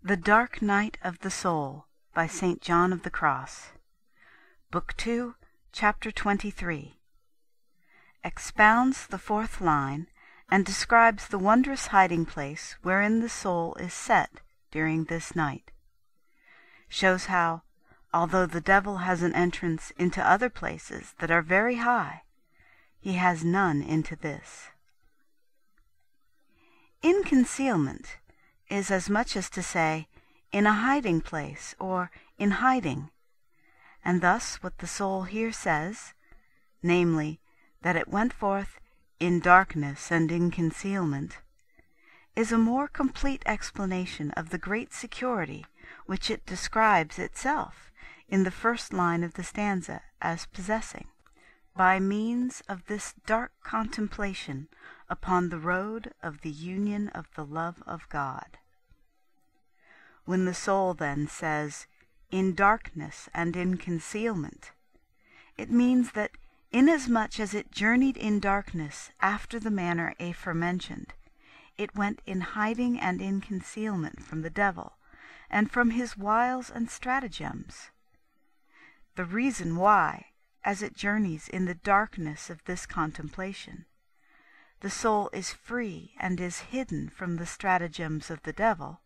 The Dark Night of the Soul by St. John of the Cross. Book 2, Chapter 23. Expounds the fourth line and describes the wondrous hiding place wherein the soul is set during this night. Shows how, although the devil has an entrance into other places that are very high, he has none into this. In concealment is as much as to say, in a hiding place, or in hiding, and thus what the soul here says, namely, that it went forth in darkness and in concealment, is a more complete explanation of the great security which it describes itself in the first line of the stanza as possessing, by means of this dark contemplation upon the road of the union of the love of God. When the soul then says, in darkness and in concealment, it means that inasmuch as it journeyed in darkness after the manner aforementioned, it went in hiding and in concealment from the devil, and from his wiles and stratagems. The reason why, as it journeys in the darkness of this contemplation, the soul is free and is hidden from the stratagems of the devil,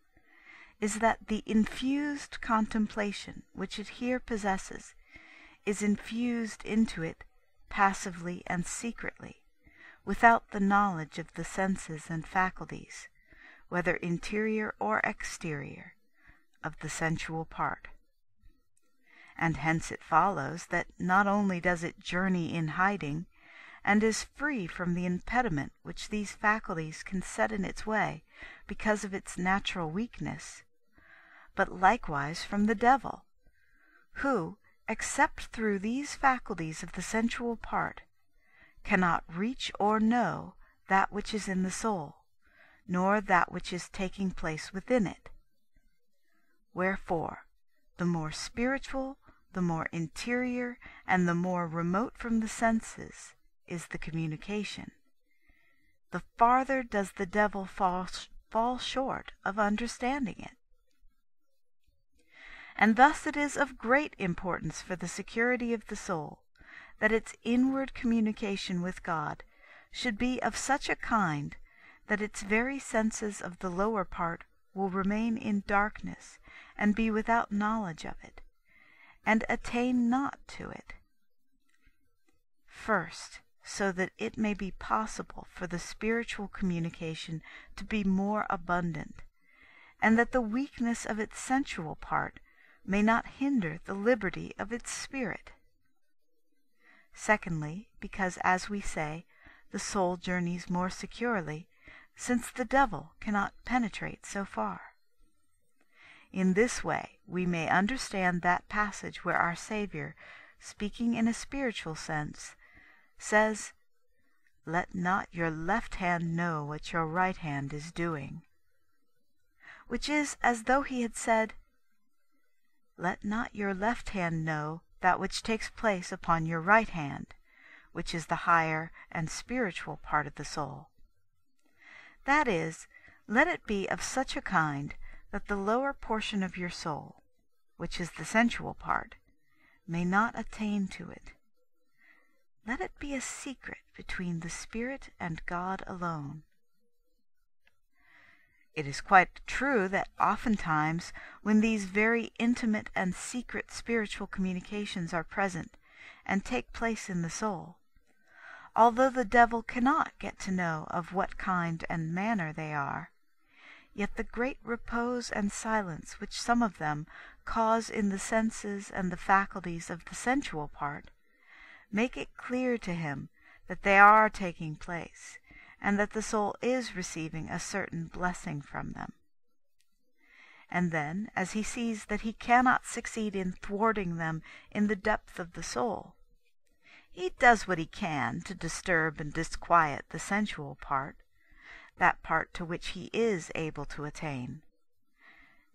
is that the infused contemplation which it here possesses is infused into it passively and secretly, without the knowledge of the senses and faculties, whether interior or exterior, of the sensual part. And hence it follows that not only does it journey in hiding, and is free from the impediment which these faculties can set in its way because of its natural weakness, but likewise from the devil, who, except through these faculties of the sensual part, cannot reach or know that which is in the soul, nor that which is taking place within it. Wherefore, the more spiritual, the more interior, and the more remote from the senses is the communication, the farther does the devil fall short of understanding it. And thus it is of great importance for the security of the soul that its inward communication with God should be of such a kind that its very senses of the lower part will remain in darkness and be without knowledge of it, and attain not to it. First, so that it may be possible for the spiritual communication to be more abundant, and that the weakness of its sensual part may not hinder the liberty of its spirit. Secondly, because, as we say, the soul journeys more securely, since the devil cannot penetrate so far. In this way we may understand that passage where our Saviour, speaking in a spiritual sense, says, "Let not your left hand know what your right hand is doing," which is as though he had said, "Let not your left hand know that which takes place upon your right hand," which is the higher and spiritual part of the soul. That is, let it be of such a kind that the lower portion of your soul, which is the sensual part, may not attain to it. Let it be a secret between the spirit and God alone. It is quite true that oftentimes, when these very intimate and secret spiritual communications are present and take place in the soul, although the devil cannot get to know of what kind and manner they are, yet the great repose and silence which some of them cause in the senses and the faculties of the sensual part make it clear to him that they are taking place, and that the soul is receiving a certain blessing from them. And then, as he sees that he cannot succeed in thwarting them in the depth of the soul, he does what he can to disturb and disquiet the sensual part, that part to which he is able to attain,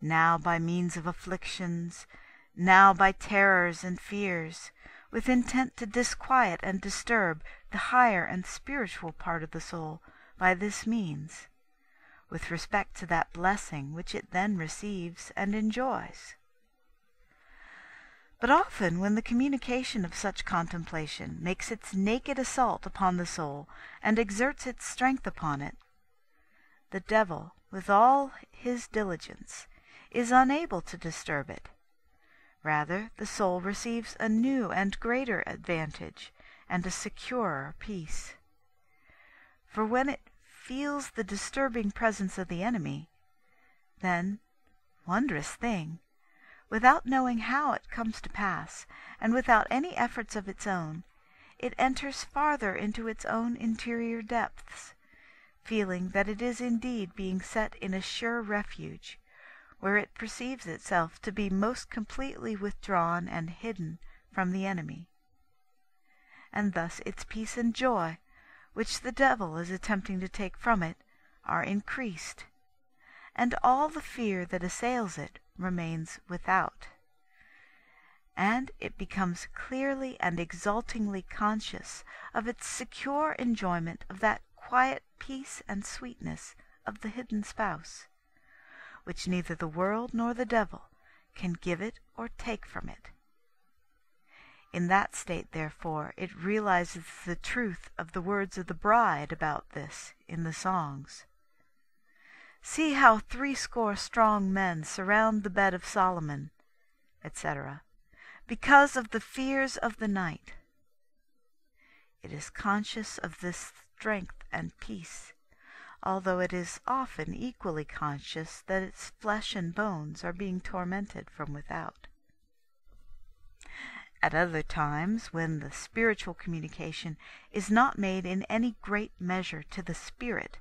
now by means of afflictions, now by terrors and fears, with intent to disquiet and disturb the higher and spiritual part of the soul by this means, with respect to that blessing which it then receives and enjoys. But often when the communication of such contemplation makes its naked assault upon the soul and exerts its strength upon it, the devil, with all his diligence, is unable to disturb it. Rather, the soul receives a new and greater advantage and a securer peace. For when it feels the disturbing presence of the enemy, then, wondrous thing, without knowing how it comes to pass, and without any efforts of its own, it enters farther into its own interior depths, feeling that it is indeed being set in a sure refuge, where it perceives itself to be most completely withdrawn and hidden from the enemy. And thus its peace and joy, which the devil is attempting to take from it, are increased, and all the fear that assails it remains without, and it becomes clearly and exultingly conscious of its secure enjoyment of that quiet peace and sweetness of the hidden spouse, which neither the world nor the devil can give it or take from it. In that state, therefore, it realizes the truth of the words of the bride about this in the songs. See how 80 strong men surround the bed of Solomon, etc., because of the fears of the night. It is conscious of this strength and peace, although it is often equally conscious that its flesh and bones are being tormented from without. At other times, when the spiritual communication is not made in any great measure to the spirit,